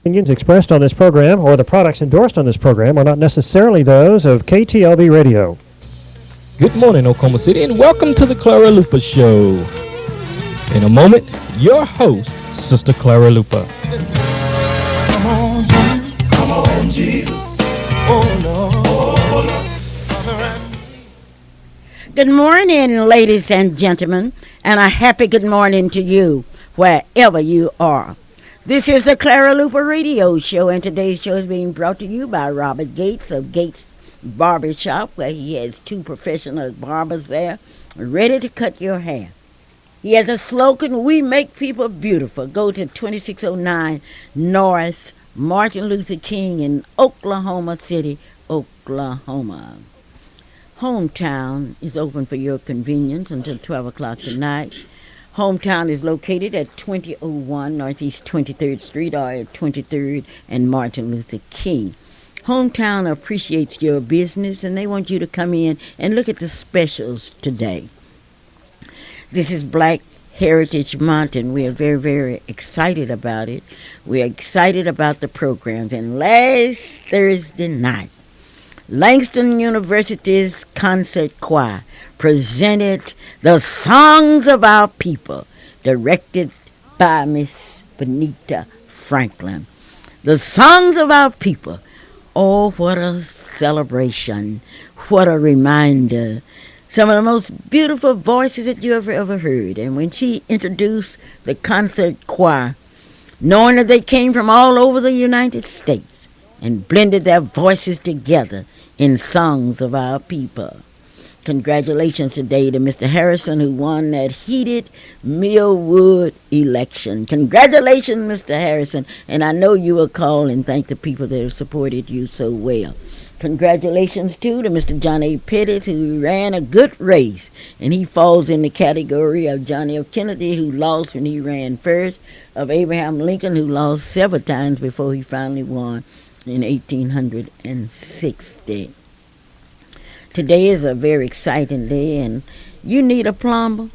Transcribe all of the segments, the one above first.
Opinions expressed on this program or the products endorsed on this program are not necessarily those of KTLB Radio. Good morning, Oklahoma City, and welcome to the Clara Luper Show. In a moment, your host, Sister Clara Luper. Come on, Jesus. Come on, Jesus. Oh, Lord. Good morning, ladies and gentlemen, and a happy good morning to you, wherever you are. This is the Clara Luper Radio Show, and today's show is being brought to you by Robert Gates of Gates Barbershop, where he has two professional barbers there ready to cut your hair. He has a slogan, "We make people beautiful." Go to 2609 North Martin Luther King in Oklahoma City, Oklahoma. Hometown is open for your convenience until 12 o'clock tonight. Hometown is located at 2001 Northeast 23rd Street or at 23rd and Martin Luther King. Hometown appreciates your business, and they want you to come in and look at the specials today. This is Black Heritage Month, and we are very, very excited about it. We are excited about the programs. And last Thursday night, Langston University's concert choir presented the Songs of Our People, directed by Miss Benita Franklin. The Songs of Our People. Oh, what a celebration. What a reminder. Some of the most beautiful voices that you ever heard. And when she introduced the concert choir, knowing that they came from all over the United States and blended their voices together in Songs of Our People. Congratulations today to Mr. Harrison, who won that heated Millwood election. Congratulations, Mr. Harrison, and I know you will call and thank the people that have supported you so well. Congratulations, too, to Mr. John A. Pettis, who ran a good race, and he falls in the category of John F. Kennedy, who lost when he ran first, of Abraham Lincoln, who lost several times before he finally won in 1860. Today is a very exciting day, and you need a plumber.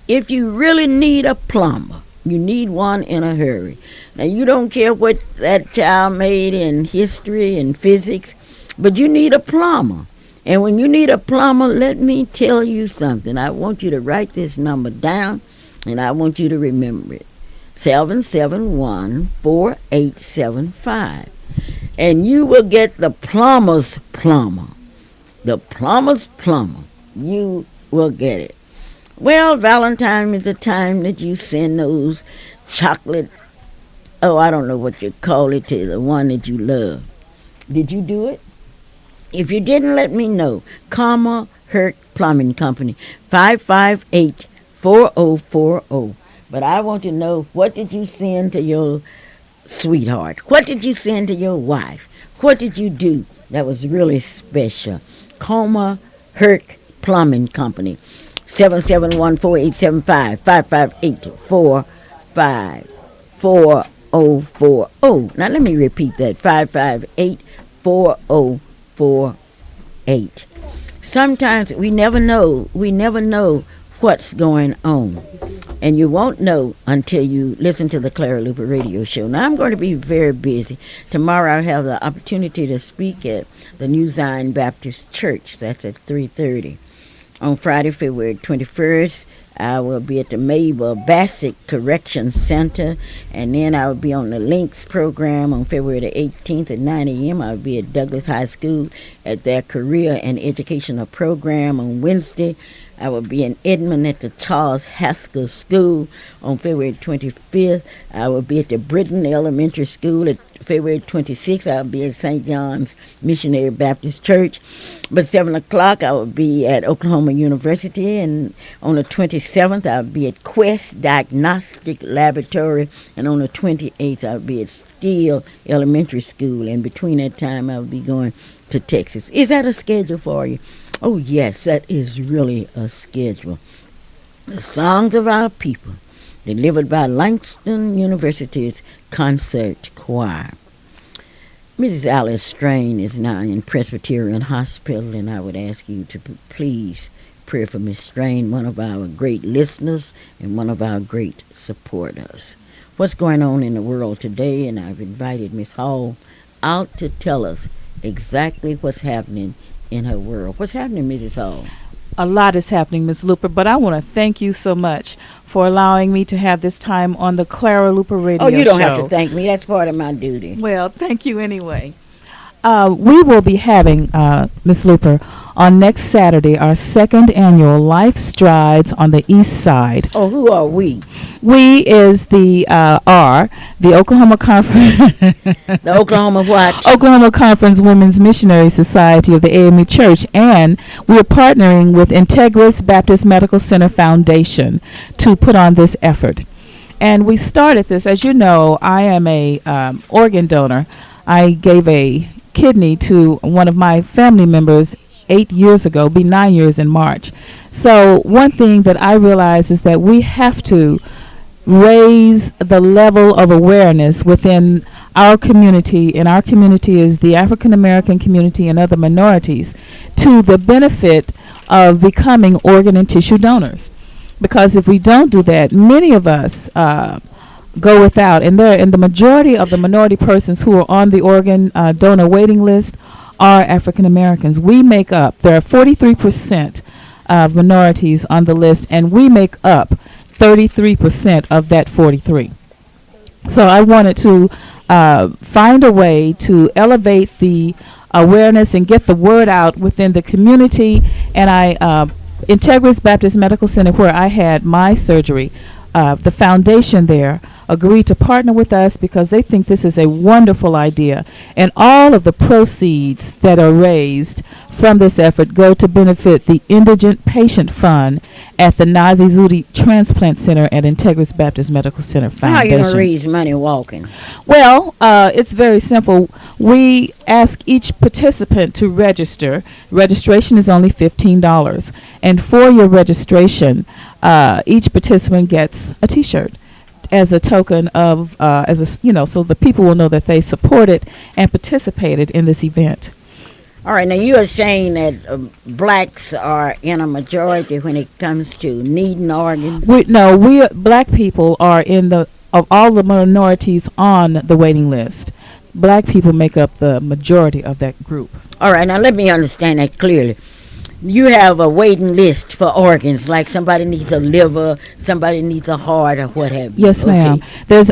If you really need a plumber, you need one in a hurry. Now, you don't care what that child made in history and physics, but you need a plumber. And when you need a plumber, let me tell you something. I want you to write this number down, and I want you to remember it. 771-4875. And you will get the plumber's plumber. The plumber's plumber. You will get it. Well, Valentine is the time that you send those chocolate, I don't know what you call it, to the one that you love. Did you do it? If you didn't, let me know. Karma Hurt Plumbing Company, 558-4040. But I want to know, what did you send to your sweetheart? What did you send to your wife? What did you do that was really special? Coma Hurt Plumbing Company, 771-4875, 558-4040. Now let me repeat that, 558-4048. Sometimes we never know what's going on, and you won't know until you listen to the Clara Luper Radio Show. Now, I'm going to be very busy. Tomorrow I'll have the opportunity to speak at the New Zion Baptist Church. That's at 3:30. On Friday, February 21st, I will be at the Mabel Bassett Correction Center, and then I will be on the Links program on February the 18th at 9 a.m. I'll be at Douglas High School at their Career and Educational Program on Wednesday. I will be in Edmond at the Charles Haskell School on February 25th. I will be at the Britton Elementary School at February 26th. I'll be at St. John's Missionary Baptist Church. But 7 o'clock, I will be at Oklahoma University. And on the 27th, I'll be at Quest Diagnostic Laboratory. And on the 28th, I'll be at Steele Elementary School. And between that time, I'll be going to Texas. Is that a schedule for you? Oh, yes, that is really a schedule. The Songs of Our People, delivered by Langston University's Concert Choir. Mrs. Alice Strain is now in Presbyterian Hospital, and I would ask you to please pray for Miss Strain, one of our great listeners and one of our great supporters. what's going on in the world today, and I've invited Miss Hall out to tell us exactly what's happening in her world. What's happening, Mrs. Hall? A lot is happening, Ms. Luper, but I want to thank you so much for allowing me to have this time on the Clara Luper radio Oh, you don't show. have to thank me. That's part of my duty. Well, thank you anyway. We will be having, Ms. Luper, on next Saturday, our second annual Life Strides on the East Side. Oh, who are we? We is the Oklahoma Conference. The Oklahoma what? Oklahoma Conference Women's Missionary Society of the AME Church, and we're partnering with Integris Baptist Medical Center Foundation to put on this effort. And we started this, as you know, I am a organ donor. I gave a kidney to one of my family members 8 years ago, be 9 years in March. So one thing that I realize is that we have to raise the level of awareness within our community, and our community is the African American community and other minorities, to the benefit of becoming organ and tissue donors. Because if we don't do that, many of us go without, and the majority of the minority persons who are on the organ donor waiting list are African Americans. We make up, there are 43% of minorities on the list, and we make up 33% of that 43. So I wanted to find a way to elevate the awareness and get the word out within the community, and Integris Baptist Medical Center, where I had my surgery, the foundation there agreed to partner with us because they think this is a wonderful idea. And all of the proceeds that are raised from this effort go to benefit the Indigent Patient Fund at the Nazi Zudi Transplant Center at Integris Baptist Medical Center Foundation. How are you going to raise money walking? Well, it's very simple. We ask each participant to register. Registration is only $15. And for your registration, each participant gets a T-shirt as a token of, so the people will know that they supported and participated in this event. All right, now you are saying that blacks are in a majority when it comes to needing organs? We black people are of all the minorities on the waiting list. Black people make up the majority of that group. All right, now let me understand that clearly. You have a waiting list for organs, like somebody needs a liver, somebody needs a heart, or what have you. Yes, ma'am. There's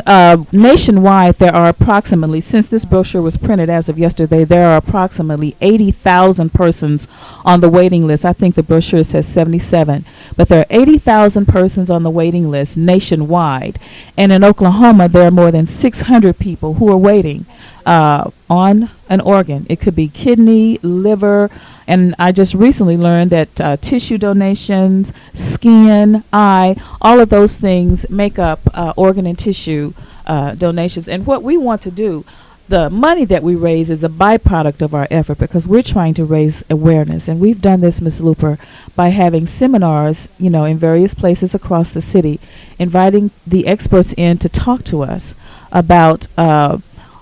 nationwide, there are approximately, since this brochure was printed as of yesterday, there are approximately 80,000 persons on the waiting list. I think the brochure says 77, but there are 80,000 persons on the waiting list nationwide. And in Oklahoma, there are more than 600 people who are waiting on an organ. It could be kidney, liver, and I just recently learned that tissue donations, skin, eye, all of those things make up organ and tissue donations. And what we want to do, the money that we raise is a byproduct of our effort because we're trying to raise awareness. And we've done this, Ms. Luper, by having seminars, in various places across the city, inviting the experts in to talk to us about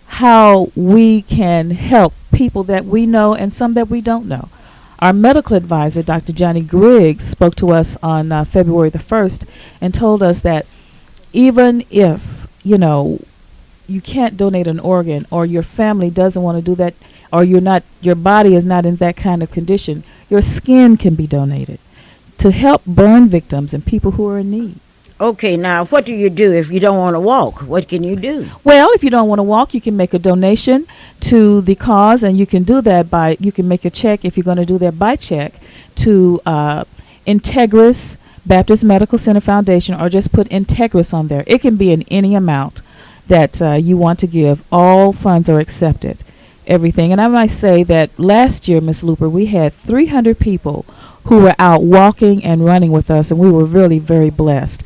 how we can help people that we know and some that we don't know. Our medical advisor, Dr. Johnny Griggs, spoke to us on February the 1st and told us that even if, you can't donate an organ or your family doesn't want to do that or your body is not in that kind of condition, your skin can be donated to help burn victims and people who are in need. Okay, now what do you do if you don't want to walk? What can you do? Well, if you don't want to walk, you can make a donation to the cause, and you can do that you can make a check, if you're going to do that by check, to Integris Baptist Medical Center Foundation, or just put Integris on there. It can be in any amount that you want to give. All funds are accepted, everything. And I might say that last year, Ms. Luper, we had 300 people who were out walking and running with us, and we were really very blessed.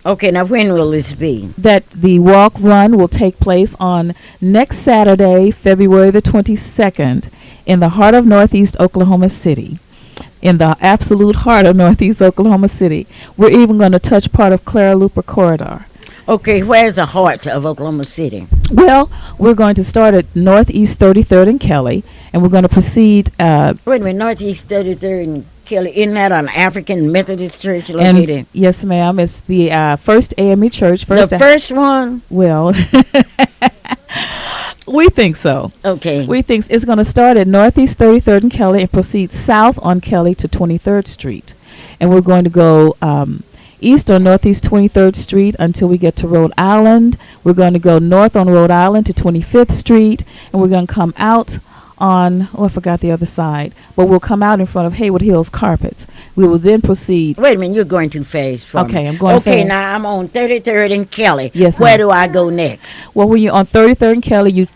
Okay, now when will this be? That the walk run will take place on next Saturday, February the 22nd, in the heart of Northeast Oklahoma City. In the absolute heart of Northeast Oklahoma City. We're even going to touch part of Clara Luper Corridor. Okay, where's the heart of Oklahoma City? Well, we're going to start at Northeast 33rd and Kelly, and we're going to proceed. Wait a minute, Northeast 33rd and Kelly, isn't that an African Methodist church And located? yes, ma'am, it's the first AME church. The first one? Well, we think so. Okay. We think it's going to start at Northeast 33rd and Kelly and proceed south on Kelly to 23rd Street. And we're going to go east on Northeast 23rd Street until we get to Rhode Island. We're going to go north on Rhode Island to 25th Street. And we're going to come out on, I forgot the other side. But we'll come out in front of Haywood Hills Carpets. We will then proceed. Wait a minute, you're going too fast for me. Okay, I'm going Okay, fast. now I'm on 33rd and Kelly. Yes, Where ma'am. do I go next? Well, when you're on 33rd and Kelly, you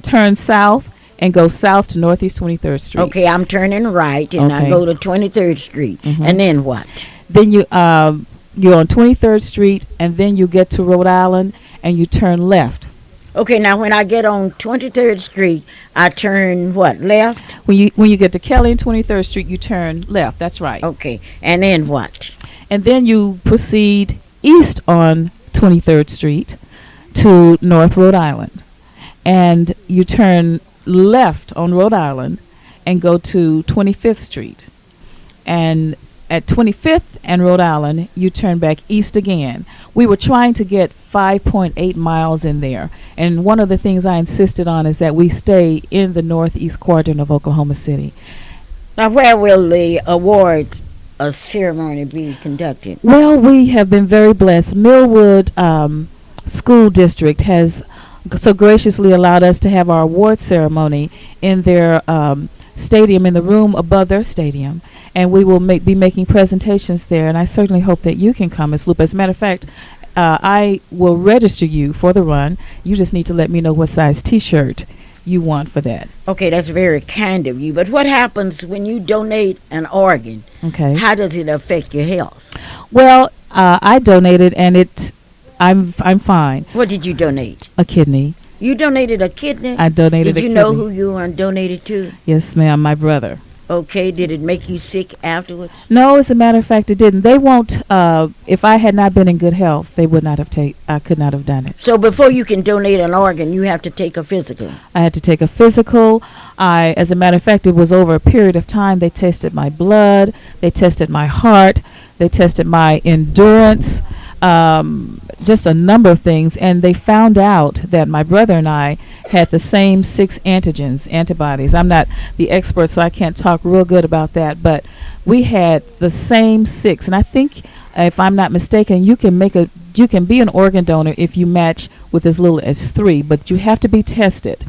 turn south and go south to Northeast 23rd Street. Okay, I'm turning right, and I Okay. go to 23rd Street. Mhm. And then what? Then you're on 23rd Street, and then you get to Rhode Island, and you turn left. Okay, now when I get on 23rd Street, I turn what, left? When you get to Kelly and 23rd Street, you turn left. That's right. Okay, and then what? And then you proceed east on 23rd Street to North Rhode Island, and you turn left on Rhode Island and go to 25th Street. And at 25th and Rhode Island, you turn back east again. We were trying to get 5.8 miles in there. And one of the things I insisted on is that we stay in the northeast quadrant of Oklahoma City. Now, where will the award ceremony be conducted? Well, we have been very blessed. Millwood School District has so graciously allowed us to have our award ceremony in their stadium, in the room above their stadium. And we will be making presentations there, and I certainly hope that you can come, Ms. Luper. As a matter of fact, I will register you for the run. You just need to let me know what size T-shirt you want for that. Okay, that's very kind of you. But what happens when you donate an organ? Okay. How does it affect your health? Well, I donated, and I'm fine. What did you donate? A kidney. You donated a kidney? I donated Did a you kidney. know who you donated to? Yes, ma'am. My brother. Okay, did it make you sick afterwards? No, as a matter of fact, it didn't. They won't. If I had not been in good health, they would not have I could not have done it. So before you can donate an organ, you have to take a physical. I had to take a physical. As a matter of fact, it was over a period of time. They tested my blood. They tested my heart. They tested my endurance. Just a number of things, and they found out that my brother and I had the same 6 antibodies. I'm not the expert, so I can't talk real good about that, but we had the same 6, and I think, if I'm not mistaken, you can be an organ donor if you match with as little as 3, but you have to be tested.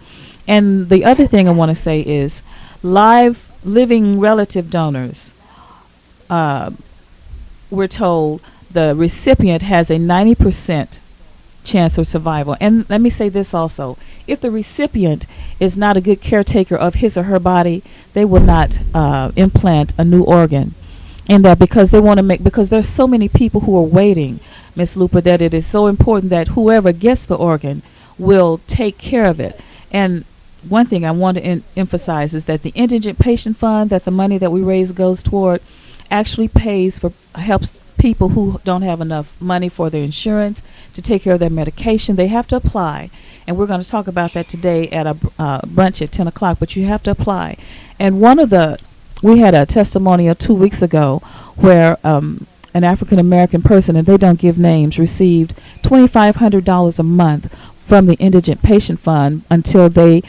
And the other thing I want to say is, living relative donors, we're told the recipient has a 90% chance of survival. And let me say this also. If the recipient is not a good caretaker of his or her body, they will not implant a new organ. And that because there's so many people who are waiting, Ms. Luper, that it is so important that whoever gets the organ will take care of it. And one thing I want to emphasize is that the Indigent Patient Fund, that the money that we raise goes toward, actually helps people who don't have enough money for their insurance to take care of their medication. They have to apply, and we're going to talk about that today at a brunch at 10 o'clock, but you have to apply. And we had a testimonial 2 weeks ago where an African-American person, and they don't give names, received $2,500 a month from the Indigent Patient Fund until the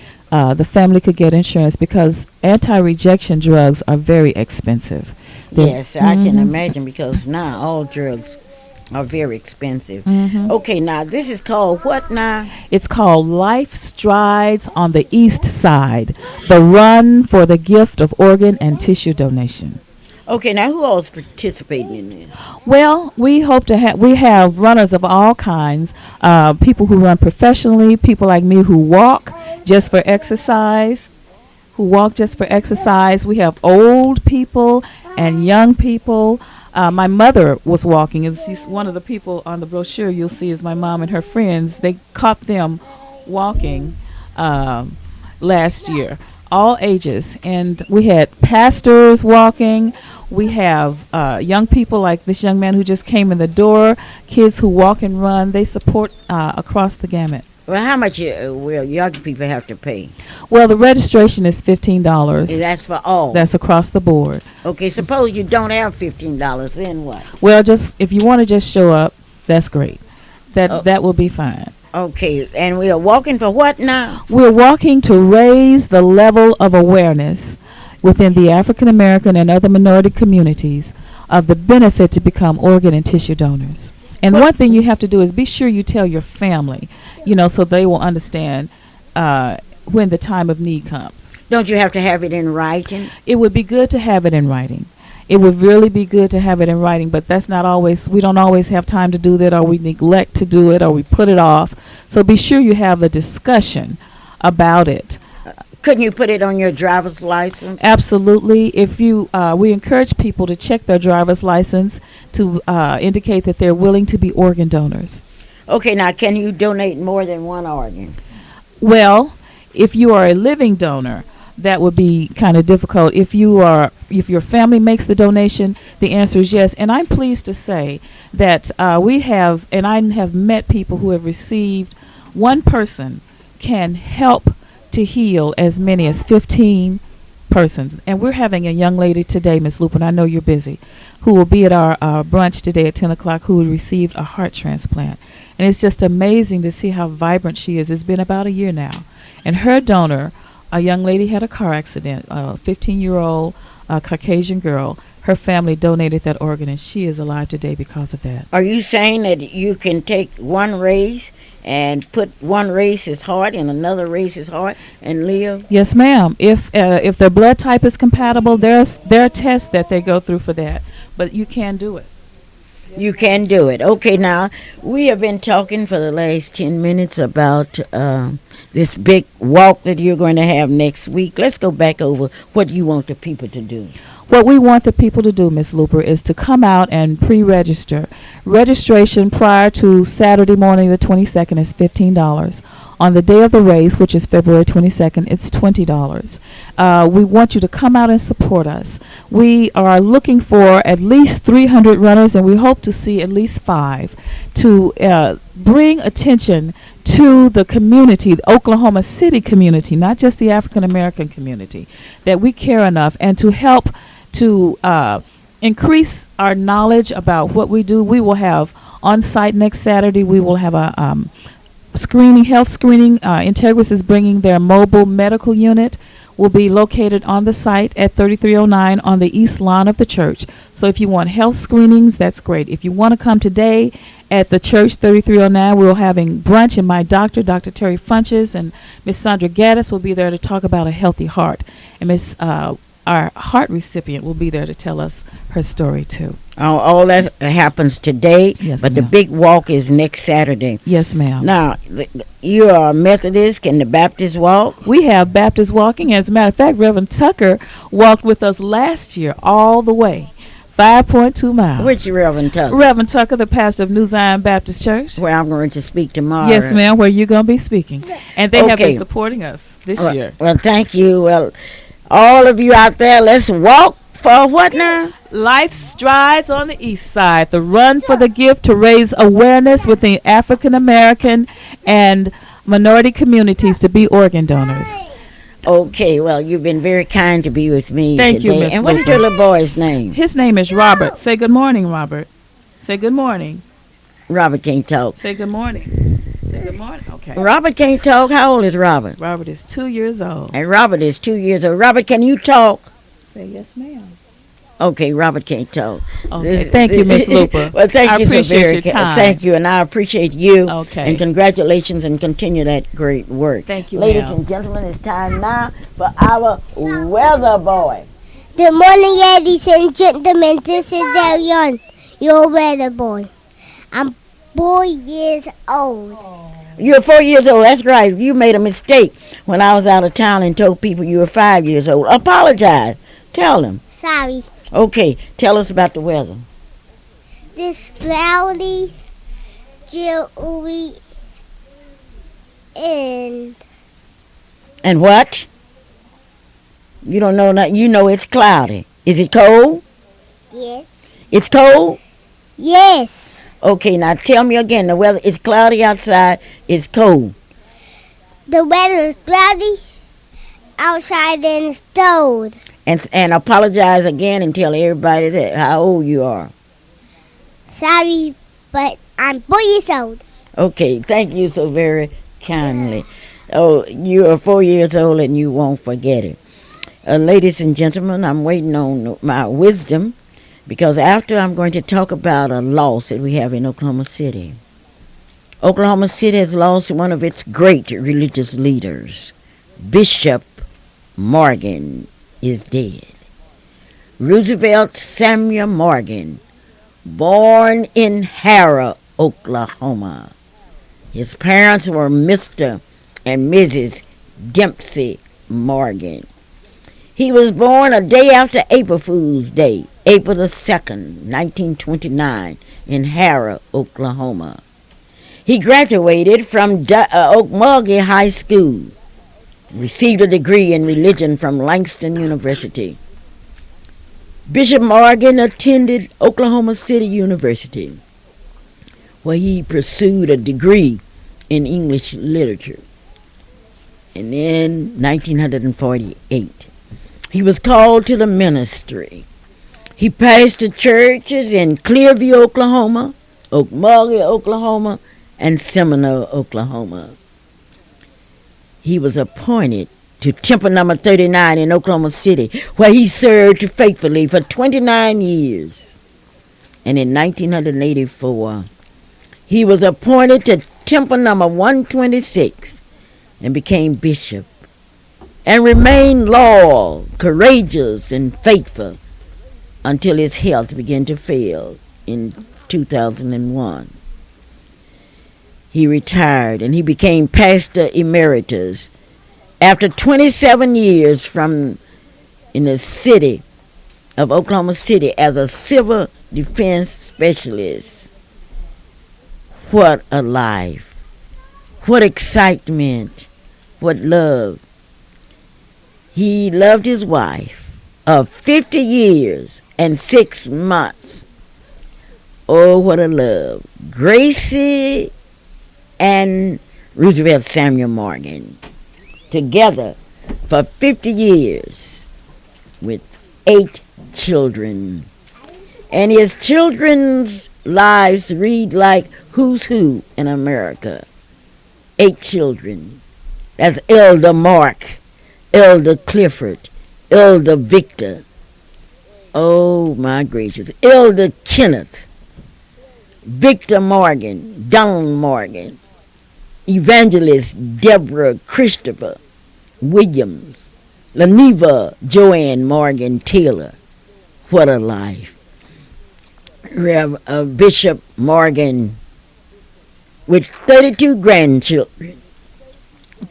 family could get insurance, because anti-rejection drugs are very expensive. Yes, I can imagine, because now all drugs are very expensive. Okay, now this is called what now? It's called Life Strides on the East Side, the run for the gift of organ and tissue donation. Okay, now who else participating in this? Well, we hope to have runners of all kinds, people who run professionally, people like me who walk just for exercise. We have old people and young people. My mother was walking, and she's one of the people on the brochure you'll see is my mom and her friends. They caught them walking last year, all ages. And we had pastors walking. We have young people like this young man who just came in the door, kids who walk and run. They support across the gamut. Well, how much will young people have to pay? Well, the registration is $15. That's for all. That's across the board. Okay, suppose you don't have $15, then what? Well, just if you want to just show up, that's great. Oh. That will be fine. Okay, and we are walking for what now? We're walking to raise the level of awareness within the African American and other minority communities of the benefit to become organ and tissue donors. And one thing you have to do is be sure you tell your family, so they will understand when the time of need comes. Don't you have to have it in writing? It would be good to have it in writing. It would really be good to have it in writing, but that's not always, we don't always have time to do that, or we neglect to do it, or we put it off. So be sure you have a discussion about it. Couldn't you put it on your driver's license? Absolutely. If you, we encourage people to check their driver's license to indicate that they're willing to be organ donors. Okay, now can you donate more than one organ? Well, if you are a living donor, that would be kind of difficult. If your family makes the donation, the answer is yes. And I'm pleased to say that I have met people who have received, one person can help to heal as many as 15 persons. And we're having a young lady today, Miss Luper, and I know you're busy, who will be at our brunch today at 10 o'clock, who received a heart transplant. And it's just amazing to see how vibrant she is. It's been about a year now. And her donor, a young lady, had a car accident, a 15-year-old Caucasian girl. Her family donated that organ, and she is alive today because of that. Are you saying that you can take one race and put one race's heart in another race's heart and live? Yes, ma'am. If their blood type is compatible, there are tests that they go through for that. But you can do it. You can do it. Okay, now, we have been talking for the last 10 minutes about this big walk that you're going to have next week. Let's go back over what you want the people to do. What we want the people to do, Miss Luper, is to come out and pre-register. Registration prior to Saturday morning, the 22nd, is $15. On the day of the race, which is February 22nd, it's $20. We want you to come out and support us. We are looking for at least 300 runners, and we hope to see at least 5 to bring attention to the community, the Oklahoma City community, not just the African American community, that we care enough, and to help to increase our knowledge about what we do. We will have on site next Saturday. We will have a health screening. Integris is bringing their mobile medical unit. Will be located on the site at 3309 on the east lawn of the church. So if you want health screenings, that's great. If you want to come today at the church, 3309, we're having brunch, and my doctor, Dr. Terry Funches, and Miss Sandra Gaddis will be there to talk about a healthy heart. And our heart recipient will be there to tell us her story too. All that happens today, Yes, but the ma'am. big walk is next Saturday. Yes, ma'am. Now, you are a Methodist. Can the Baptist walk? We have Baptist walking. As a matter of fact, Reverend Tucker walked with us last year all the way, 5.2 miles. Which Reverend Tucker? Reverend Tucker, the pastor of New Zion Baptist Church. Where I'm going to speak tomorrow. Yes, ma'am, where you're going to be speaking. And they have Okay. been supporting us this year. Well, thank you. Well, all of you out there, let's walk for what now? Life Strides on the East Side, the run for the gift to raise awareness within African American and minority communities to be organ donors. Okay, well, you've been very kind to be with me Thank today. you, Miss And what is Luper. your little boy's name? His name is Robert. Say good morning, Robert. Say good morning. Robert can't talk. Say good morning. Say good morning. Okay. Robert can't talk. How old is Robert? Robert is 2 years old. And Robert is 2 years old. Robert, can you talk? Say yes, ma'am. Okay, Robert can't talk. Okay. Thank you, Miss Luper. Well, thank I you so appreciate very your time. Thank you, and I appreciate you. Okay. And congratulations, and continue that great work. Thank you, Ladies ma'am. and gentlemen, it's time now for our weather boy. Good morning, ladies and gentlemen. This is Darion, your weather boy. I'm 4 years old. You're 4 years old. That's right. You made a mistake when I was out of town and told people you were 5 years old. Apologize. Tell them. Sorry. Okay, tell us about the weather. This cloudy, dewy, and And what? You don't know that. You know it's cloudy. Is it cold? yes, It's cold? yes. Okay, now tell me again. The weather is cloudy outside. It's cold. The weather is cloudy, outside in the stove. And apologize again and tell everybody that how old you are. Sorry, but I'm 4 years old. Okay, thank you so very kindly. Oh, you are 4 years old and you won't forget it. Ladies and gentlemen, I'm waiting on my wisdom because after I'm going to talk about a loss that we have in Oklahoma City. Oklahoma City has lost one of its great religious leaders. Bishop Morgan is dead. Roosevelt Samuel Morgan, born in Harrah, Oklahoma. His parents were Mr. and Mrs. Dempsey Morgan. He was born a day after April Fool's Day, April the 2nd, 1929, in Harrah, Oklahoma. He graduated from Okmulgee High School, received a degree in religion from Langston University. Bishop Morgan attended Oklahoma City University, where he pursued a degree in English literature. And in 1948, he was called to the ministry. He pastored churches in Clearview, Oklahoma, Okmulgee, Oklahoma, and Seminole, Oklahoma. He was appointed to Temple number 39 in Oklahoma City, where he served faithfully for 29 years. And in 1984, he was appointed to Temple number 126 and became bishop, and remained loyal, courageous, and faithful until his health began to fail in 2001. He retired and he became pastor emeritus after 27 years in the city of Oklahoma City as a civil defense specialist. What a life. What excitement. What love. He loved his wife of 50 years and 6 months. Oh, what a love. Gracie and Roosevelt Samuel Morgan, together for 50 years with 8 children. And his children's lives read like who's who in America. 8 children. That's Elder Mark, Elder Clifford, Elder Victor. Oh, my gracious. Elder Kenneth, Victor Morgan, Don Morgan, Evangelist Deborah Christopher Williams, Leneva Joanne Morgan Taylor. What a life. Bishop Morgan with 32 grandchildren,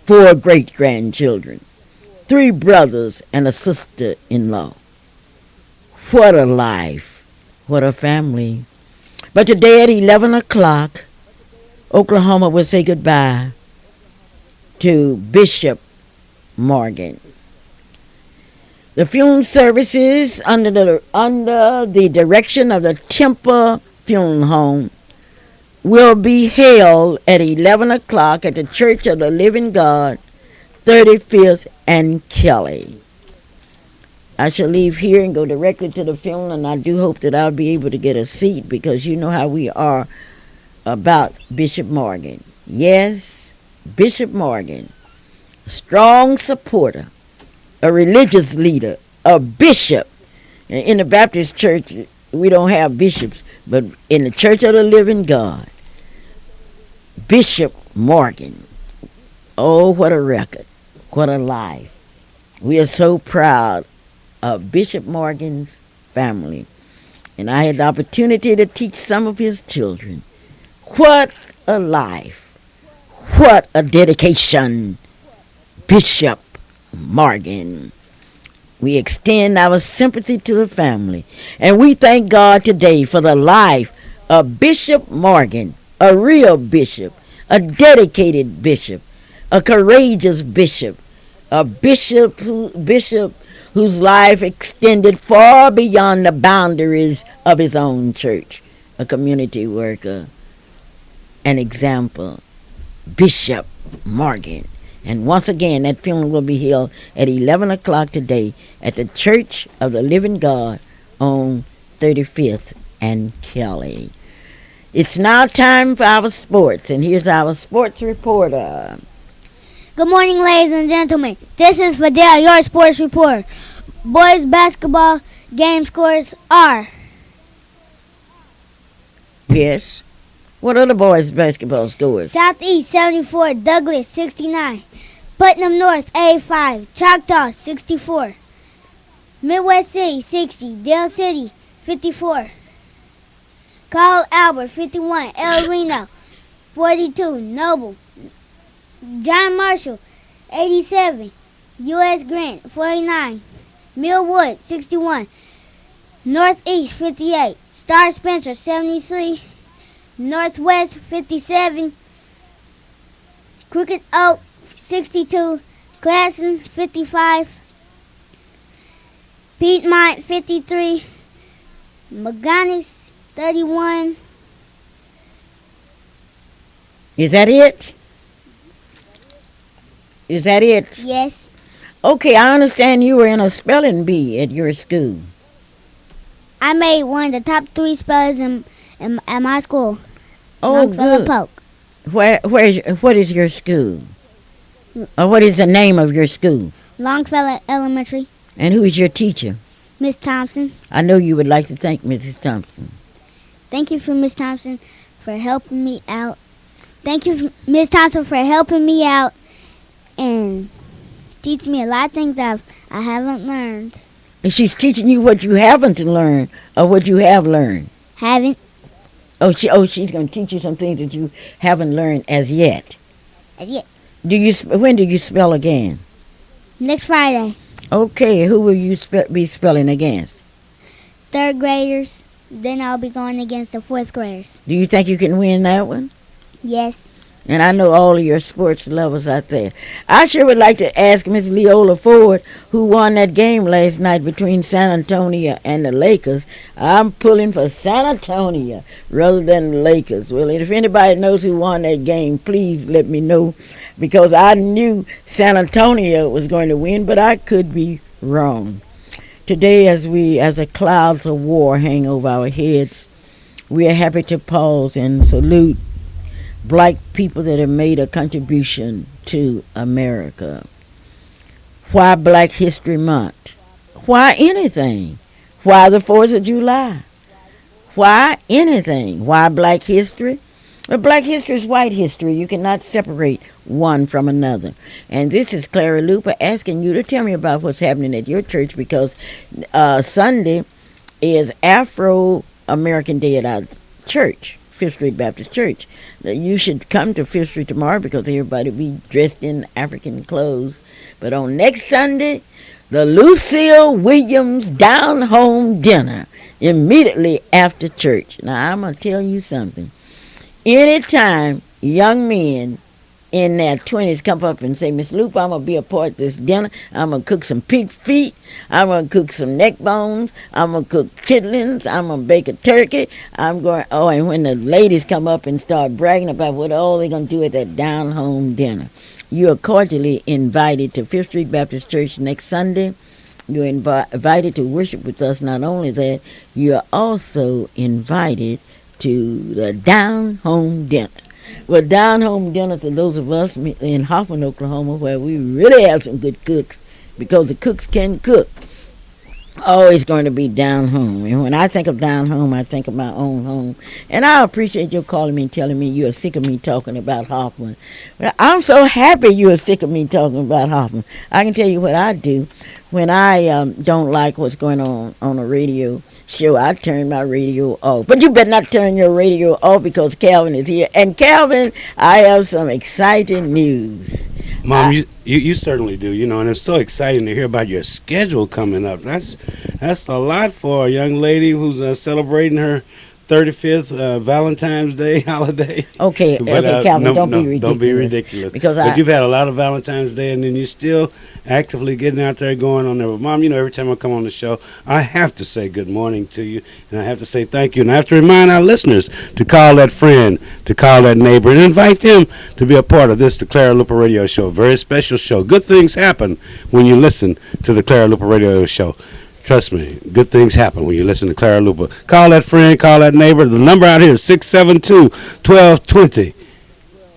4 great-grandchildren, 3 brothers and a sister-in-law. What a life. What a family. But today at 11 o'clock, Oklahoma will say goodbye to Bishop Morgan. The funeral services under the direction of the Temple Funeral Home will be held at 11 o'clock at the Church of the Living God, 35th and Kelly. I shall leave here and go directly to the funeral, and I do hope that I'll be able to get a seat because you know how we are about Bishop Morgan. Yes, Bishop Morgan, a strong supporter, a religious leader, a bishop. In the Baptist church, we don't have bishops, but in the Church of the Living God, Bishop Morgan. Oh, what a record. What a life. We are so proud of Bishop Morgan's family. And I had the opportunity to teach some of his children. What a life. What a dedication. Bishop Morgan. We extend our sympathy to the family. And we thank God today for the life of Bishop Morgan, a real bishop, a dedicated bishop, a courageous bishop, a bishop whose life extended far beyond the boundaries of his own church, a community worker, an example, Bishop Morgan. And once again, that funeral will be held at 11 o'clock today at the Church of the Living God on 35th and Kelly. It's now time for our sports, and here's our sports reporter. Good morning, ladies and gentlemen. This is Fidel, your sports reporter. Boys basketball game scores are Yes. What are the boys' basketball scores? Southeast 74, Douglas 69, Putnam North 85, Choctaw 64, Midwest City 60, Dale City 54, Carl Albert 51, El Reno 42, Noble, John Marshall 87, U.S. Grant 49, Millwood 61, Northeast 58, Star Spencer 73, Northwest 57, Crooked Oak 62, Classen 55, Piedmont 53, Maganis 31. Is that it? Is that it? Yes, Okay, I understand you were in a spelling bee at your school. I made one of the top 3 spellers at my school. Oh, Longfellow good. Polk. What is your school? Or what is the name of your school? Longfellow Elementary. And who is your teacher? Miss Thompson. I know you would like to thank Mrs. Thompson. Thank you for Miss Thompson for helping me out. Thank you, Miss Thompson, for helping me out and teaching me a lot of things I haven't learned. And she's teaching you what you haven't learned or what you have learned. Haven't She's going to teach you some things that you haven't learned as yet. as yet. When do you spell again? Next Friday, Okay, who will you be spelling against? 3rd graders. Then I'll be going against the 4th graders. Do you think you can win that one? Yes. And I know all of your sports lovers out there. I sure would like to ask Miss Leola Ford, who won that game last night between San Antonio and the Lakers. I'm pulling for San Antonio rather than the Lakers. Well, if anybody knows who won that game, please let me know, because I knew San Antonio was going to win, but I could be wrong. Today, as the clouds of war hang over our heads, we are happy to pause and salute black people that have made a contribution to America. Why Black History Month? Why anything? Why the 4th of July? Why anything? Why Black History? Well, Black history is white history. You cannot separate one from another. And this is Clara Luper asking you to tell me about what's happening at your church, because Sunday is Afro-American Day at our church, Fifth Street Baptist Church. You should come to Fifth Street tomorrow because everybody will be dressed in African clothes. But on next Sunday, the Lucille Williams Down Home Dinner immediately after church. Now, I'm going to tell you something. Anytime young men in their 20s come up and say, Miss Lupe, I'm going to be a part of this dinner. I'm going to cook some pig feet. I'm going to cook some neck bones. I'm going to cook chitlins. I'm going to bake a turkey. And when the ladies come up and start bragging about what all they're going to do at that down-home dinner, you are cordially invited to Fifth Street Baptist Church next Sunday. You're invited to worship with us. Not only that, you are also invited to the down-home dinner. Well, down-home dinner to those of us in Hoffman, Oklahoma, where we really have some good cooks, because the cooks can cook. Always going to be down home. And when I think of down home, I think of my own home. And I appreciate you calling me and telling me you are sick of me talking about Hoffman. Well, I'm so happy you are sick of me talking about Hoffman. I can tell you what I do. When I don't like what's going on a radio show, I turn my radio off. But you better not turn your radio off, because Calvin is here. And Calvin, I have some exciting news. Mom, you certainly do, and it's so exciting to hear about your schedule coming up. That's a lot for a young lady who's celebrating her 35th Valentine's Day holiday. Okay, But, okay, Calvin, don't be ridiculous. Don't be ridiculous. Because but you've had a lot of Valentine's Day, and then you're still actively getting out there going on there. But, Mom, every time I come on the show, I have to say good morning to you, and I have to say thank you. And I have to remind our listeners to call that friend, to call that neighbor, and invite them to be a part of this, the Clara Luper Radio Show. Very special show. Good things happen when you listen to the Clara Luper Radio Show. Trust me, good things happen when you listen to Clara Luper. Call that friend, call that neighbor. The number out here is 672-1220.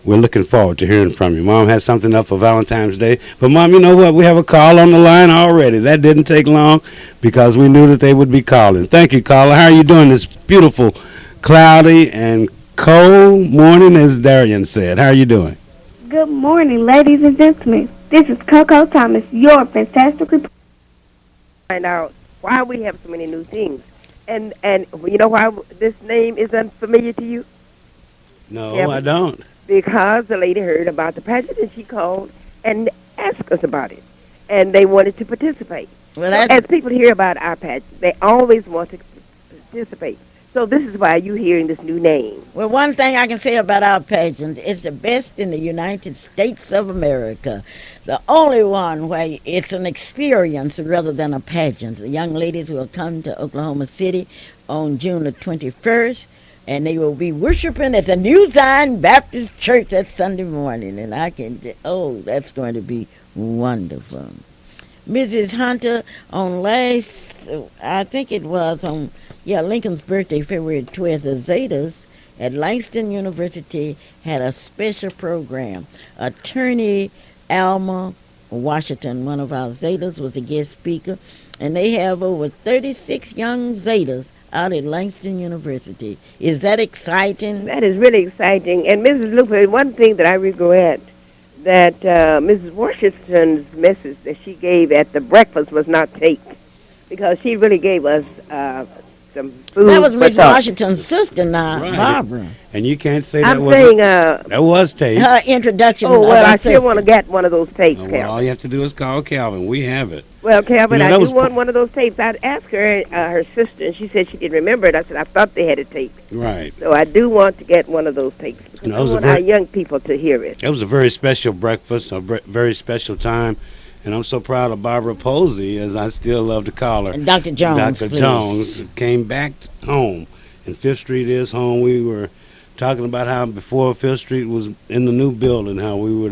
We're looking forward to hearing from you. Mom has something up for Valentine's Day. But, Mom, you know what? We have a call on the line already. That didn't take long because we knew that they would be calling. Thank you, caller. How are you doing this beautiful, cloudy, and cold morning, as Darian said? How are you doing? Good morning, ladies and gentlemen. This is Coco Thomas, your fantastic reporter. Find out why we have so many new things. And you know why this name is unfamiliar to you? No, Yeah, I don't. Because the lady heard about the pageant and she called and asked us about it. And they wanted to participate. Well, So as people hear about our pageant, they always want to participate. So this is why you're hearing this new name. Well, one thing I can say about our pageant, it's the best in the United States of America. The only one where it's an experience rather than a pageant. The young ladies will come to Oklahoma City on June the 21st, and they will be worshiping at the New Zion Baptist Church that Sunday morning. And that's going to be wonderful. Mrs. Hunter, I think it was on Lincoln's birthday, February 12th, the Zetas at Langston University had a special program. Attorney Alma Washington, one of our Zetas, was a guest speaker, and they have over 36 young Zetas out at Langston University. Is that exciting? That is really exciting. And Mrs. Luper, one thing that I regret, that Mrs. Washington's message that she gave at the breakfast was not taped, because she really gave us some food. That was for Miss thought. Washington's sister now, Right. Barbara. And you can't say I'm that saying, that was taped. Her introduction. oh, of well, her I still sister. want to get one of those tapes, Oh, well, Calvin. all you have to do is call Calvin. We have it. Well, Calvin, You know, I that do was want one of those tapes. I'd asked her, her sister, and she said she didn't remember it. I said, I thought they had it taped. Right. So I do want to get one of those tapes, because You know, I it was a want very- our young people to hear it. It was a very special breakfast, a very special time. And I'm so proud of Barbara Posey, as I still love to call her. And Dr. Jones, Dr. please. Jones came back home. And Fifth Street is home. We were talking about how before Fifth Street was in the new building, how we would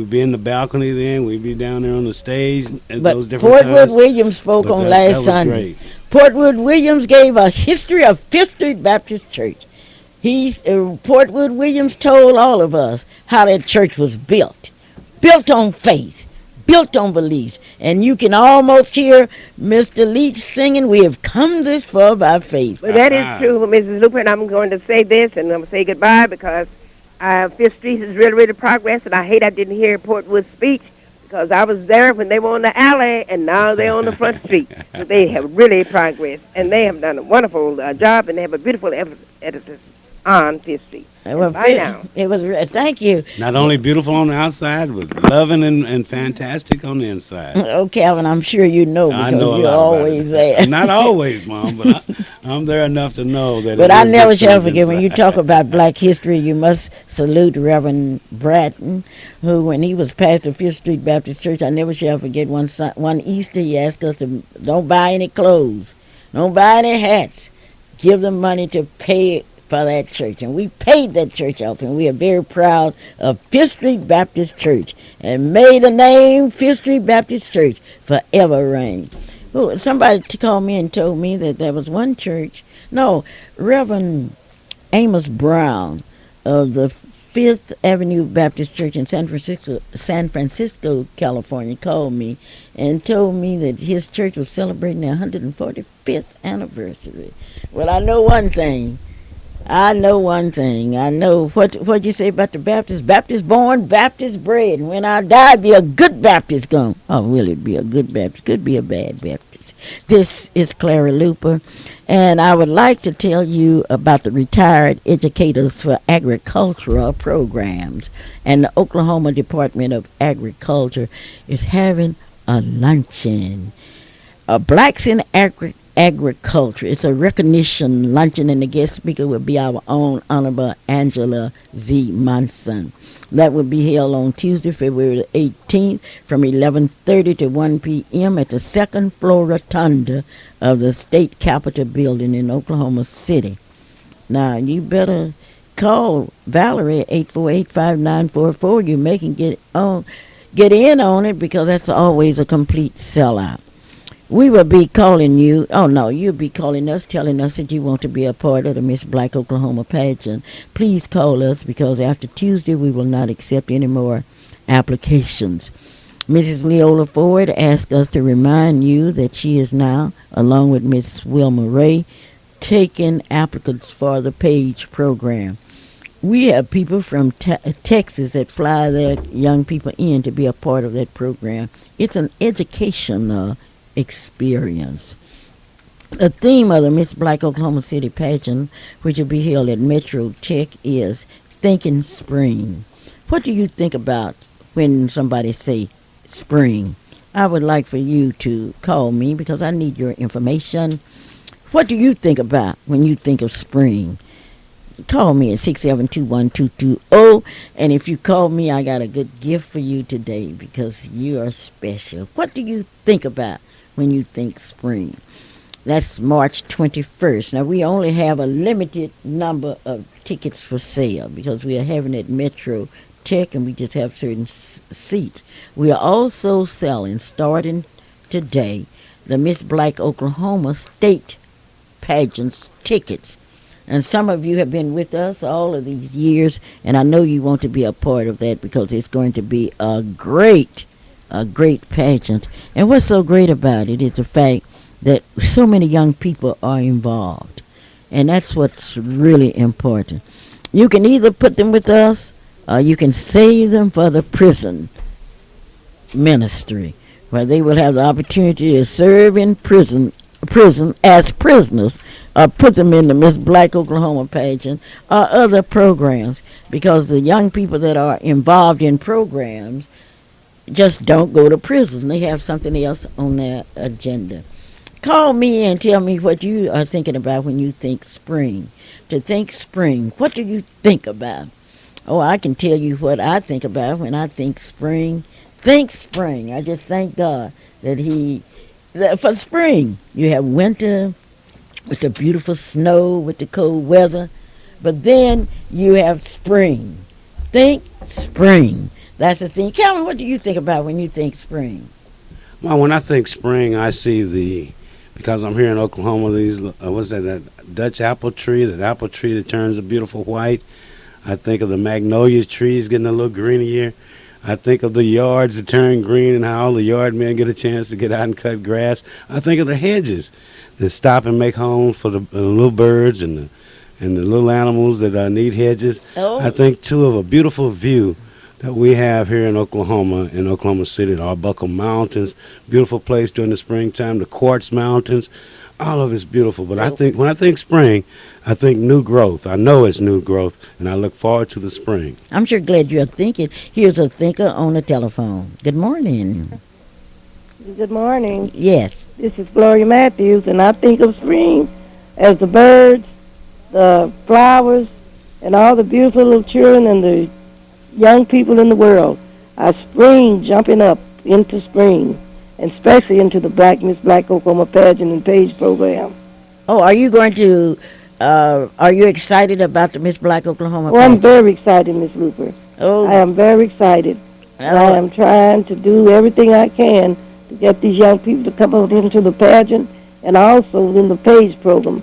be in the balcony then. We'd be down there on the stage at those But different Portwood times. Williams spoke But on that last was Sunday. great. Portwood Williams gave a history of Fifth Street Baptist Church. Portwood Williams told all of us how that church was built on faith, built on beliefs. And you can almost hear Mr. Leach singing, "We have come this far by faith." But that is true, Mrs. Luper, and I'm going to say this, and I'm going to say goodbye, because Fifth Street is really, really progress, and I hate I didn't hear Portwood's speech, because I was there when they were on the alley, and now they're on the front street. So they have really progressed, and they have done a wonderful job, and they have a beautiful editor on Fifth Street. Well, Bye now. it was. Thank you. Not only beautiful on the outside, but loving and fantastic on the inside. Oh, Calvin, I'm sure you know, because I know a you're lot always about it. there. Not always, Mom, but I'm there enough to know that. But it I is never good shall things forget, when you inside. talk about black history, you must salute Reverend Bratton, who, when he was pastor of Fifth Street Baptist Church, I never shall forget one Easter, he asked us to don't buy any clothes, don't buy any hats, give them money to pay for that church. And we paid that church off, and we are very proud of Fifth Street Baptist Church. And may the name Fifth Street Baptist Church forever reign. Oh, somebody called me and told me that there was one church. No, Reverend Amos Brown of the Fifth Avenue Baptist Church in San Francisco, California, called me and told me that his church was celebrating their 145th anniversary. Well, I know one thing. I know what you say about the Baptist. Baptist born, Baptist bred. And when I die, be a good Baptist gone. Oh, will it be a good Baptist? Could be a bad Baptist. This is Clara Luper, and I would like to tell you about the retired educators for agricultural programs. And the Oklahoma Department of Agriculture is having a luncheon. Blacks in agriculture. It's a recognition luncheon, and the guest speaker will be our own Honorable Angela Z. Monson. That will be held on Tuesday, February the 18th from 11:30 to 1 p.m. at the second floor rotunda of the State Capitol building in Oklahoma City. Now, you better call Valerie at 848-5944. You may can get in on it because that's always a complete sellout. We will be calling you. Oh, no, you'll be calling us, telling us that you want to be a part of the Miss Black Oklahoma pageant. Please call us because after Tuesday we will not accept any more applications. Mrs. Leola Ford asked us to remind you that she is now, along with Miss Wilma Ray, taking applicants for the PAGE program. We have people from Texas that fly their young people in to be a part of that program. It's an educational experience. The theme of the Miss Black Oklahoma City pageant, which will be held at Metro Tech, is Thinking Spring. What do you think about when somebody say spring? I would like for you to call me because I need your information. What do you think about when you think of spring? Call me at 672-1220, and if you call me, I got a good gift for you today because you are special. What do you think about when you think spring? That's March 21st. Now, we only have a limited number of tickets for sale because we are having it at Metro Tech, and we just have certain seats. We are also selling, starting today, the Miss Black Oklahoma State Pageants tickets. And some of you have been with us all of these years, and I know you want to be a part of that because it's going to be a great pageant. And what's so great about it is the fact that so many young people are involved. And that's what's really important. You can either put them with us or you can save them for the prison ministry, where they will have the opportunity to serve in prison as prisoners, or put them in the Miss Black Oklahoma pageant or other programs, because the young people that are involved in programs just don't go to prison. They have something else on their agenda. Call me and tell me what you are thinking about when you think spring. To think spring, what do you think about? Oh, I can tell you what I think about when I think spring. Think spring. I just thank God that for spring, you have winter with the beautiful snow, with the cold weather, but then you have spring. Think spring. That's the thing. Calvin, what do you think about when you think spring? Well, when I think spring, I see because I'm here in Oklahoma, that Dutch apple tree, that apple tree that turns a beautiful white. I think of the magnolia trees getting a little greener here. I think of the yards that turn green and how all the yard men get a chance to get out and cut grass. I think of the hedges that stop and make homes for the little birds and the little animals that need hedges. Oh. I think, too, of a beautiful view that we have here in Oklahoma City, the Arbuckle Mountains, beautiful place during the springtime, the Quartz Mountains. All of it's beautiful. But when I think spring, I think new growth. I know it's new growth, and I look forward to the spring. I'm sure glad you're thinking. Here's a thinker on the telephone. Good morning. Good morning. Yes. This is Gloria Matthews, and I think of spring as the birds, the flowers, and all the beautiful little children and the young people in the world are spring jumping up into spring, and especially into the Miss Black Oklahoma pageant and page program. Oh, are you going to, are you excited about the Miss Black Oklahoma Well, I'm pageant? very excited, Miss Luper. Oh. I am very excited. And I am trying to do everything I can to get these young people to come out into the pageant and also in the page program,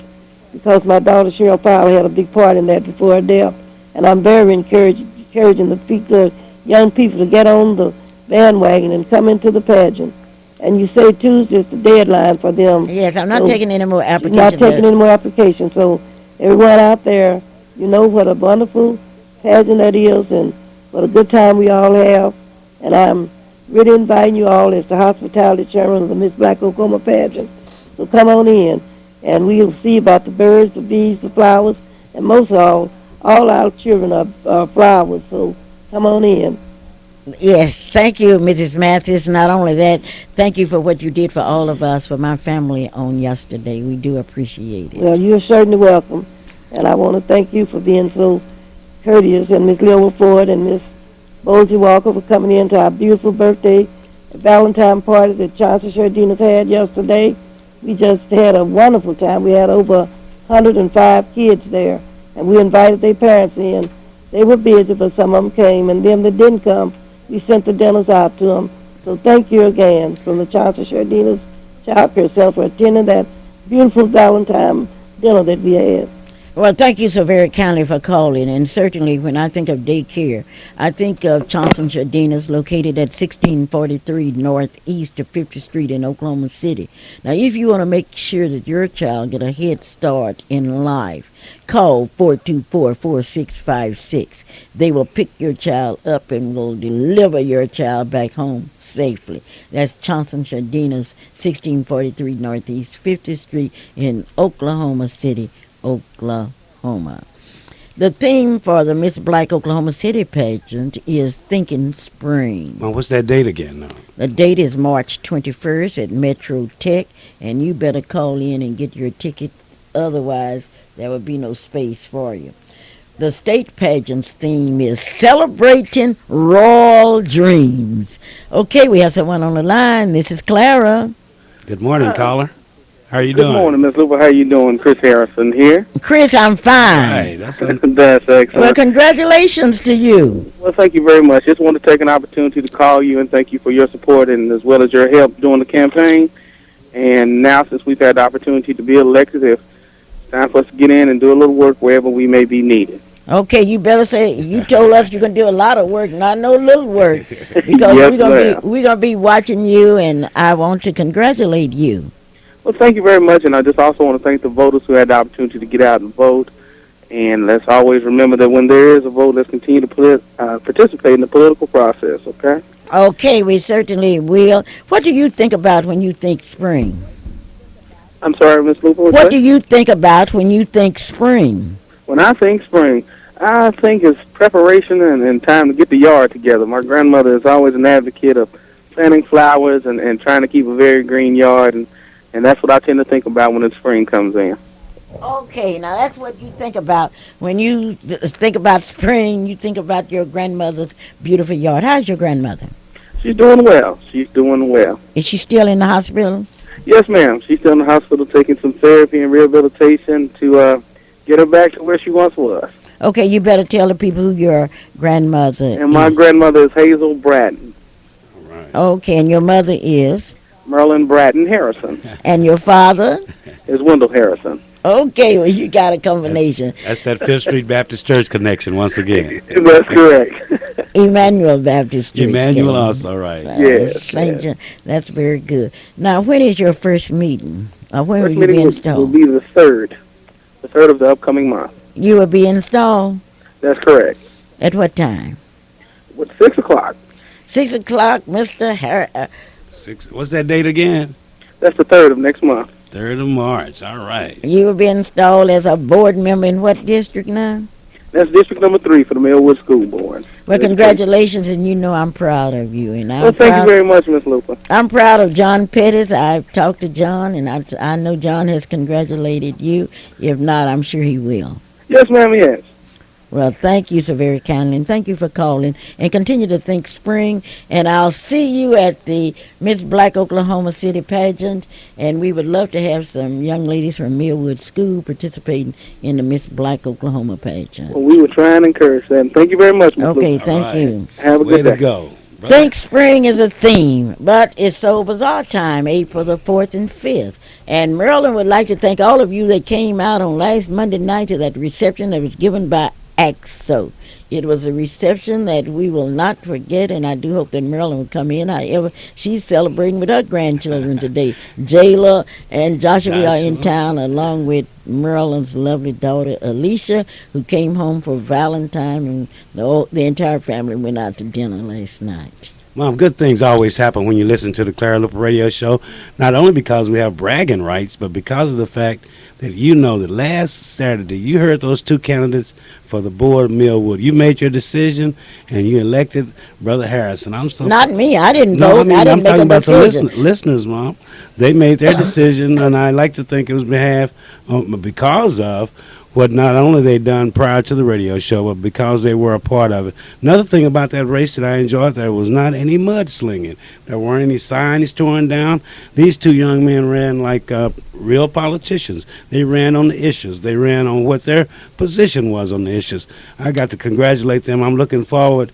because my daughter Cheryl Powell had a big part in that before her death, and I'm very encouraging the young people to get on the bandwagon and come into the pageant. And you say Tuesday is the deadline for them. Yes, I'm not taking any more applications. Not taking any more applications. So everyone out there, you know what a wonderful pageant that is and what a good time we all have. And I'm really inviting you all as the hospitality chairman of the Miss Black Oklahoma pageant. So come on in, and we'll see about the birds, the bees, the flowers, and most of all our children are flowers. So come on in. Yes, thank you, Mrs. Mathis. Not only that, thank you for what you did for all of us, for my family on yesterday. We do appreciate Well, it. you're certainly welcome. And I want to thank you for being so courteous, and Miss Lil Ford and Miss Bolsey Walker for coming in to our beautiful birthday Valentine party that Johnson Shardinas had yesterday. We just had a wonderful time. We had over 105 kids there, and we invited their parents in. They were busy, but some of them came, and them that didn't come, we sent the dinners out to them. So thank you again from the Johnson Shardinas Child Care Center for attending that beautiful Valentine dinner that we had. Well, thank you so very kindly for calling. And certainly, when I think of daycare, I think of Johnson Jardina's located at 1643 Northeast of 50th Street in Oklahoma City. Now, if you want to make sure that your child get a head start in life, call 424-4656. They will pick your child up and will deliver your child back home safely. That's Johnson Jardina's 1643 Northeast 50th Street in Oklahoma City, Oklahoma. The theme for the Miss Black Oklahoma City pageant is Thinking Spring. Well, what's that date again, though? The date is March 21st at Metro Tech, and you better call in and get your ticket. Otherwise, there will be no space for you. The state pageant's theme is Celebrating Royal Dreams. Okay, we have someone on the line. This is Clara. Good morning, caller. How are you Good doing? morning, Miss Luper. How you doing? Chris Harrison here. Chris, I'm fine. Hey, that's That's Well, excellent. congratulations to you. Well, thank you very much. Just want to take an opportunity to call you and thank you for your support and as well as your help during the campaign. And now, since we've had the opportunity to be elected, it's time for us to get in and do a little work wherever we may be needed. Okay, you better say, you told us you're going to do a lot of work, not no little work. Because Yes, we're gonna be watching you, and I want to congratulate you. Well, thank you very much, and I just also want to thank the voters who had the opportunity to get out and vote. And let's always remember that when there is a vote, let's continue to participate in the political process, okay? Okay, we certainly will. What do you think about when you think spring? I'm sorry, Miss Luper. What do you think about when you think spring? When I think spring, I think it's preparation and time to get the yard together. My grandmother is always an advocate of planting flowers and trying to keep a very green yard, and that's what I tend to think about when the spring comes in. Okay, now that's what you think about when you think about spring. You think about your grandmother's beautiful yard. How's your grandmother? She's doing well. She's doing well. Is she still in the hospital? Yes, ma'am. She's still in the hospital taking some therapy and rehabilitation to get her back to where she once was. Okay, you better tell the people who your grandmother And my grandmother is Hazel Bratton. All right. Okay, and your mother is? Merlin Bratton Harrison. And your father? Is Wendell Harrison. Okay, well, you got a combination. That's that Fifth Street Baptist Church connection once again. That's correct. Emmanuel Baptist Church. Emmanuel okay. also, right. Yes, Saint John. That's very good. Now, when is your first meeting? Or when will First you be meeting will installed? be the 3rd of the upcoming month. You will be installed? That's correct. At what time? With 6 o'clock. 6 o'clock, Mr. Harris. What's that date again? That's the 3rd of next month. 3rd of March. All right. You will be installed as a board member in what district now? That's district number 3 for the Millwood School Board. Well, congratulations, and you know I'm proud of you. And Well, thank you very much, Miss Luper. I'm proud of John Pettis. I've talked to John, and I know John has congratulated you. If not, I'm sure he will. Yes, ma'am, yes. Well, thank you so very kindly, and thank you for calling. And continue to think spring. And I'll see you at the Miss Black Oklahoma City pageant. And we would love to have some young ladies from Millwood School participating in the Miss Black Oklahoma pageant. Well, we will try and encourage that. And thank you very much, Miss Okay, Luper. thank right. you. Have a Way good to day. go. Think spring is a theme, but it's So Bizarre time, April the 4th and 5th. And Maryland would like to thank all of you that came out on last Monday night to that reception that was given by AXO. It was a reception that we will not forget, and I do hope that Marilyn will come in. However, she's celebrating with her grandchildren today. Jayla and Joshua are in town, along with Marilyn's lovely daughter, Alicia, who came home for Valentine, and the entire family went out to dinner last night. Mom, good things always happen when you listen to the Clara Luper radio show, not only because we have bragging rights, but because of the fact that you know that last Saturday you heard those two candidates for the board of Millwood. You made your decision and you elected Brother Harrison. I'm so Not me. I didn't no, vote. I mean, I didn't I'm make talking a about the decision. listeners, Mom. They made their decision, and I like to think it was because of what not only they done prior to the radio show, but because they were a part of it. Another thing about that race that I enjoyed, there was not any mudslinging. There weren't any signs torn down. These two young men ran like real politicians. They ran on the issues. They ran on what their position was on the issues. I got to congratulate them. I'm looking forward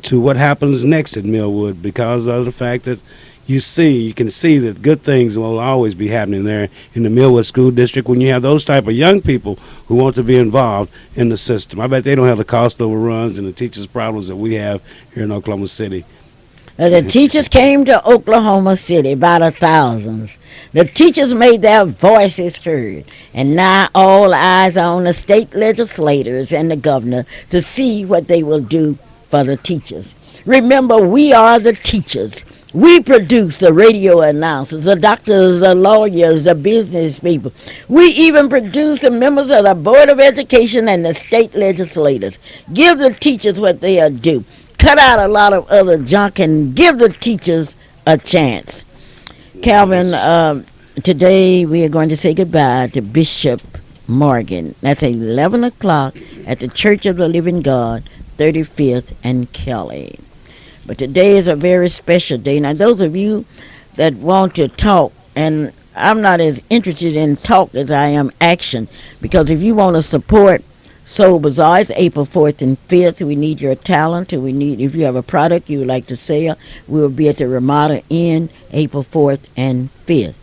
to what happens next at Millwood because of the fact that you can see that good things will always be happening there in the Millwood School District when you have those type of young people who want to be involved in the system. I bet they don't have the cost overruns and the teachers' problems that we have here in Oklahoma City. The teachers came to Oklahoma City by the thousands. The teachers made their voices heard, and now all eyes are on the state legislators and the governor to see what they will do for the teachers. Remember, we are the teachers. We produce the radio announcers, the doctors, the lawyers, the business people. We even produce the members of the Board of Education and the state legislators. Give the teachers what they are due. Cut out a lot of other junk and give the teachers a chance. Calvin, today we are going to say goodbye to Bishop Morgan. That's at 11 o'clock at the Church of the Living God, 35th and Kelly. But today is a very special day. Now, those of you that want to talk, and I'm not as interested in talk as I am action, because if you want to support Soul Bazaar, it's April 4th and 5th. We need your talent. If you have a product you would like to sell, we will be at the Ramada Inn April 4th and 5th.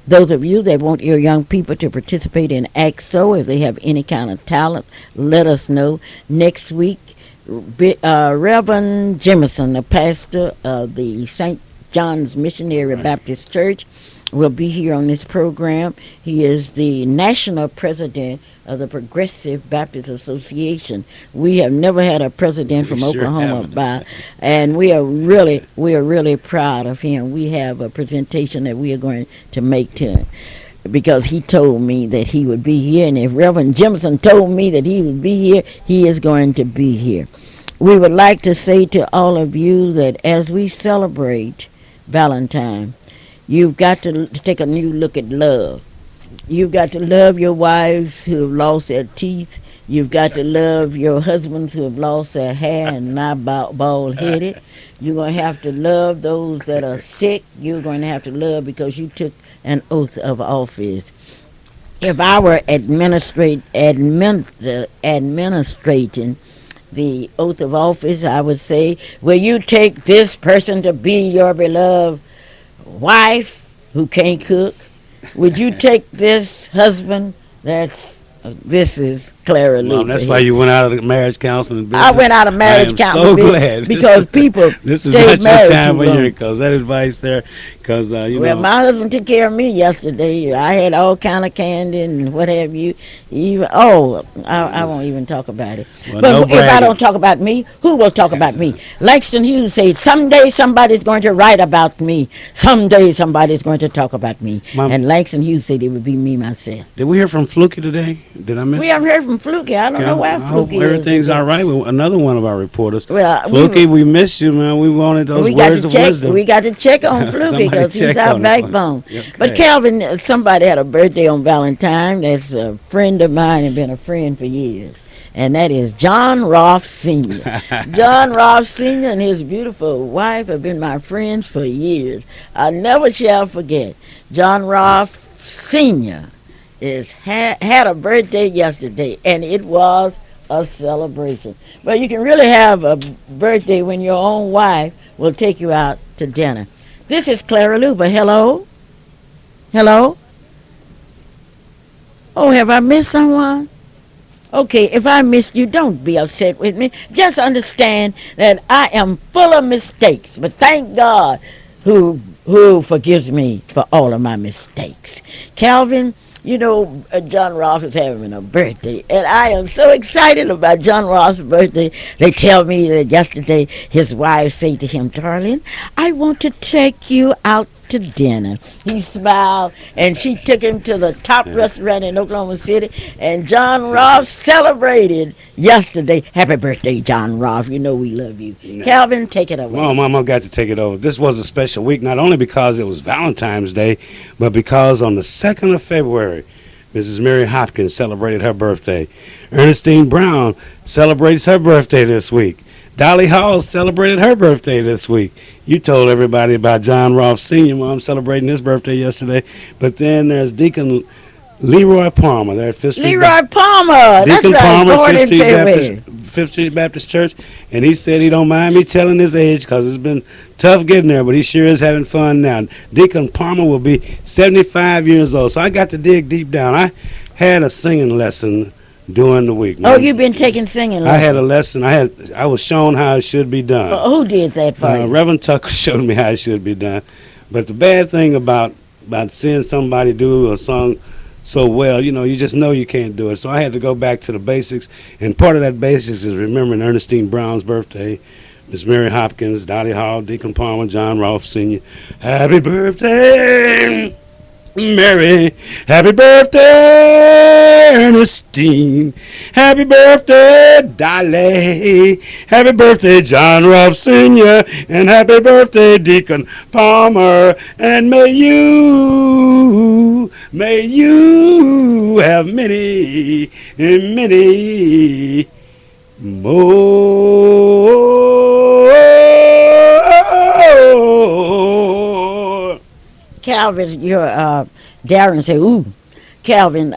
Those of you that want your young people to participate in Act So, if they have any kind of talent, let us know. Next week, Reverend Jemison, the pastor of the St. John's Missionary Baptist Church, will be here on this program. He is the national president of the Progressive Baptist Association. We have never had a president from Oklahoma, and we are really proud of him. We have a presentation that we are going to make to him, because he told me that he would be here, and if Reverend Jemison told me that he would be here, he is going to be here. We would like to say to all of you that as we celebrate Valentine, you've got to take a new look at love. You've got to love your wives who have lost their teeth. You've got to love your husbands who have lost their hair and not bald-headed. You're going to have to love those that are sick. You're going to have to love because you took an oath of office. If I were administrating the oath of office, I would say, will you take this person to be your beloved wife who can't cook? Would you take this husband this is Clara Luper. Mom, that's why you went out of the marriage counseling business. I went out of marriage counseling so business glad. because people this is stayed not your married time too of long. year, because that advice there, because Well, my husband took care of me yesterday. I had all kind of candy and what have you. I won't even talk about it. Well, But no if I bragging. don't talk about me, who will talk about me? Langston Hughes said, someday somebody's going to write about me. Someday somebody's going to talk about me. Mom, and Langston Hughes said it would be me myself. did we hear from Fluky today? Did I miss? We haven't heard from Fluky. I don't know where I hope Fluky is. everything's all right with another one of our reporters. Well, Fluky, we missed you, man. We wanted those words of wisdom. We got to check on Fluky Somebody because he's check our on him. backbone. Okay. But Calvin, somebody had a birthday on Valentine. That's a friend of mine and been a friend for years. And that is John Roth Sr. John Roth Sr. and his beautiful wife have been my friends for years. I never shall forget. John Roth Sr. had a birthday yesterday, and it was a celebration. But you can really have a birthday when your own wife will take you out to dinner. This is Clara Luper. Hello? Hello? Oh, have I missed someone? Okay, if I missed you, don't be upset with me. Just understand that I am full of mistakes, but thank God who forgives me for all of my mistakes. Calvin, you know, John Roth is having a birthday, and I am so excited about John Roth's birthday. They tell me that yesterday his wife said to him, darling, I want to take you out to dinner. He smiled, and she took him to the top restaurant in Oklahoma City, and John Ross celebrated yesterday. Happy birthday, John Ross. You know we love you. Calvin, take it away. Well, Mama got to take it over. This was a special week, not only because it was Valentine's Day, but because on the 2nd of February, Mrs. Mary Hopkins celebrated her birthday. Ernestine Brown celebrates her birthday this week. Dolly Hall celebrated her birthday this week. You told everybody about John Rolfe Sr., Mom, celebrating his birthday yesterday. But then there's Deacon Leroy Palmer there at Fifth Street. Leroy Palmer! Deacon That's right, Palmer, born in February. Fifth Street Baptist Church. And he said he don't mind me telling his age because it's been tough getting there, but he sure is having fun now. Deacon Palmer will be 75 years old. So I got to dig deep down. I had a singing lesson during the week. Oh, you've been taking singing lessons. I had a lesson. I was shown how it should be done. Who did that for you? Reverend Tucker showed me how it should be done. But the bad thing about seeing somebody do a song so well, you just know you can't do it. So I had to go back to the basics. And part of that basics is remembering Ernestine Brown's birthday, Miss Mary Hopkins, Dottie Hall, Deacon Palmer, John Rolfe Sr. Happy birthday, Mary. Happy birthday, Ernestine. Happy birthday, Dolly. Happy birthday, John Rolfe Sr. And happy birthday, Deacon Palmer. And may you have many, many more. Calvin, Darren said, ooh. Calvin,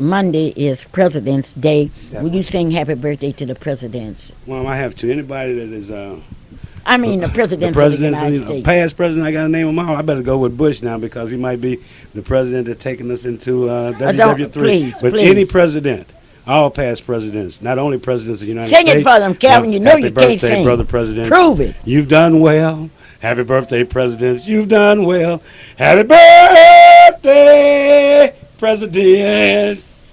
Monday is President's Day. Yeah. Will you sing happy birthday to the presidents? Well, I have to. Anybody that is... the presidents the of the United States. Past president, I got to name them all. I better go with Bush now because he might be the president that's taking us into WW3. But any president, all past presidents, not only presidents of the United States. Sing it for them, Calvin. You know you can't sing. Happy birthday, brother president. Prove it. You've done well. Happy birthday, presidents. You've done well. Happy birthday, presidents.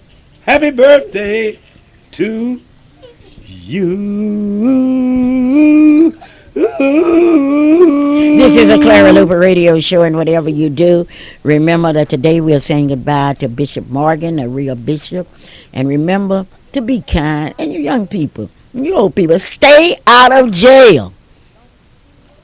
Happy birthday to you. This is a Clara Luper radio show, and whatever you do, remember that today we are saying goodbye to Bishop Morgan, a real bishop. And remember to be kind. And you young people, you old people, stay out of jail.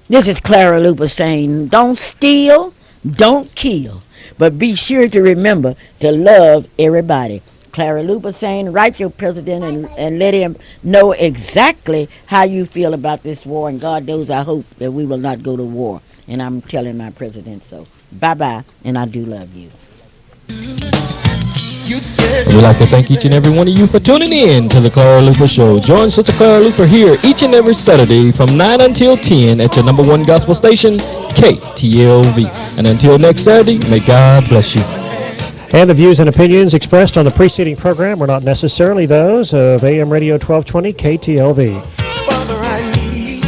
This is Clara Luper saying, don't steal, don't kill, but be sure to remember to love everybody. Clara Luper saying, write your president and let him know exactly how you feel about this war. And God knows I hope that we will not go to war. And I'm telling my president so. Bye-bye, and I do love you. We'd like to thank each and every one of you for tuning in to the Clara Luper Show. Join Sister Clara Luper here each and every Saturday from 9 until 10 at your number one gospel station, KTLV. And until next Saturday, may God bless you. And the views and opinions expressed on the preceding program were not necessarily those of AM Radio 1220 KTLV. Father, I need